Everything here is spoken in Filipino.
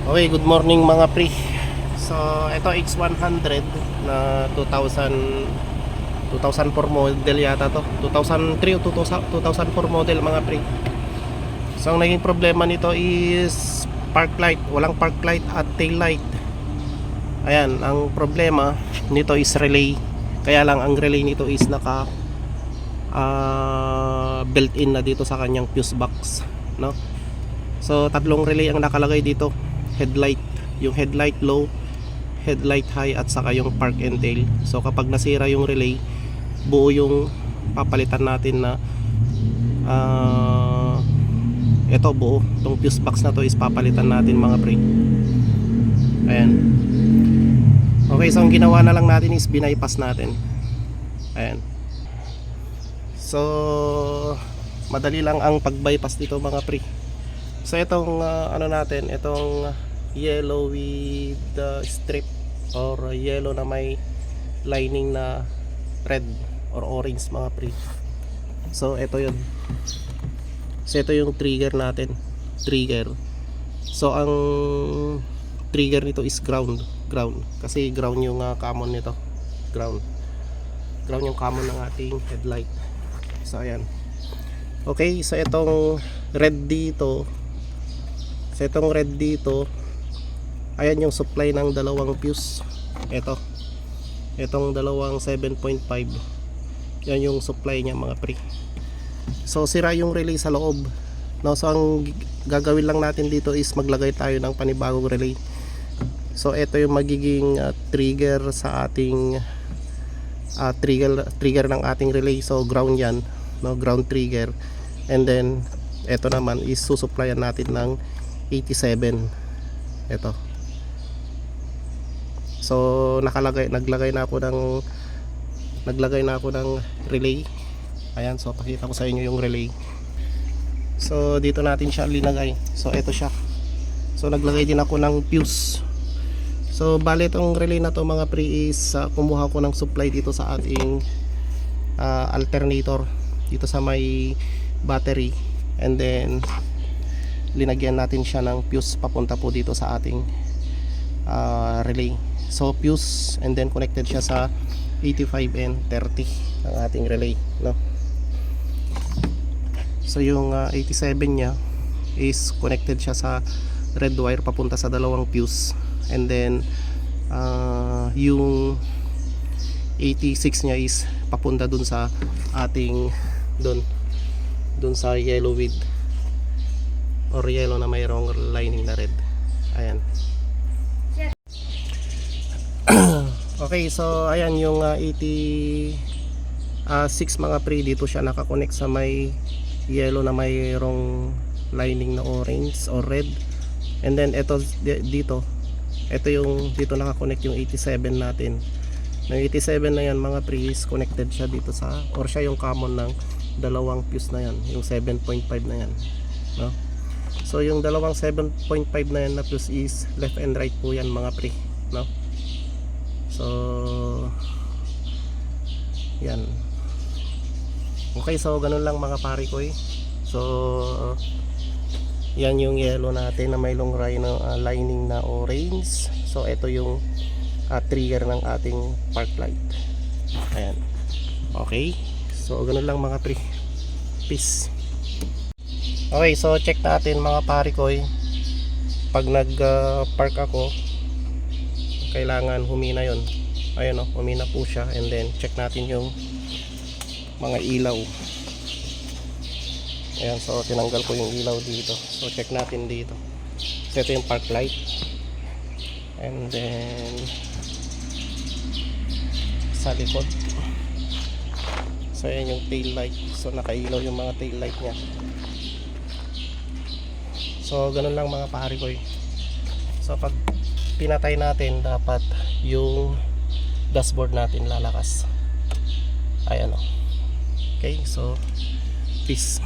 Okay, good morning mga pre. So, ito X100 na 2004 model yata to. 2003 o 2004 model mga pre. So, ang naging problema nito is park light. Walang park light at tail light. Ayan, ang problema nito is relay. Kaya lang ang relay nito is naka built-in na dito sa kanyang fuse box, no? So, tatlong relay ang nakalagay dito. Headlight, yung headlight low, headlight high, at saka yung park and tail. So kapag nasira yung relay, buo yung papalitan natin na ito buo, itong fuse box na to is papalitan natin mga pre. Ayan. Okay, so ang ginawa na lang natin is binaypass natin. Ayan. So madali lang ang pag-bypass dito mga pre. So itong ano natin, itong yellow with strip or yellow na may lining na red or orange mga pre. So ito yun. So ito yung trigger natin. Trigger. So ang trigger nito is ground. Kasi ground yung common nito. Ground yung common ng ating headlight. So ayan. Okay, so itong red dito. So itong red dito, ayan yung supply ng dalawang fuse. Itong dalawang 7.5, yan yung supply niya mga pre. So sira yung relay sa loob, no? So ang gagawin lang natin dito is maglagay tayo ng panibagong relay. So ito yung magiging trigger sa ating trigger ng ating relay. So ground yan, no? Ground trigger. And then ito naman is susupplyan natin ng 87. Ito. So naglagay na ako ng relay. Ayan, so pakita ko sa inyo yung relay. So dito natin siya linagay. So ito siya. So naglagay din ako ng fuse. So bale itong relay na to mga pre is kumuha ko ng supply dito sa ating alternator dito sa may battery, and then linagyan natin siya ng fuse papunta po dito sa ating relay. So fuse, and then connected siya sa 85 and 30 ng ating relay, no? So yung 87 niya is connected siya sa red wire papunta sa dalawang fuse, and then yung 86 niya is papunta dun sa ating dun sa yellow with or yellow na mayroong lining na red. Ayan. Okay, so ayan yung 86 mga pre, dito siya nakakonect sa may yellow na mayroong lining na orange or red. And then ito dito, ito yung dito nakakonect yung 87 natin. Yung 87 na yan mga pre is connected siya dito sa, or siya yung common ng dalawang fuse na yan, yung 7.5 na yan, no? So yung dalawang 7.5 na yan na fuse is left and right po yan mga pre, no? So yan. Okay, so ganun lang mga pare ko eh. So yan yung yellow natin na may long lining na orange. So ito yung trigger ng ating park light. Ayan. Okay, so ganun lang mga pre. Peace. Okay, so check natin mga pare ko eh. Pag nag park ako, kailangan humina yon. Ayun o, humina po siya. And then check natin yung mga ilaw. Ayan, so tinanggal ko yung ilaw dito. So check natin dito. So ito yung park light. And then sa likod, so ayan yung tail light. So nakailaw yung mga tail light nya. So ganun lang mga pare ko eh. So pag pinatay natin, dapat yung dashboard natin lalakas. Ayan o. Okay, so peace.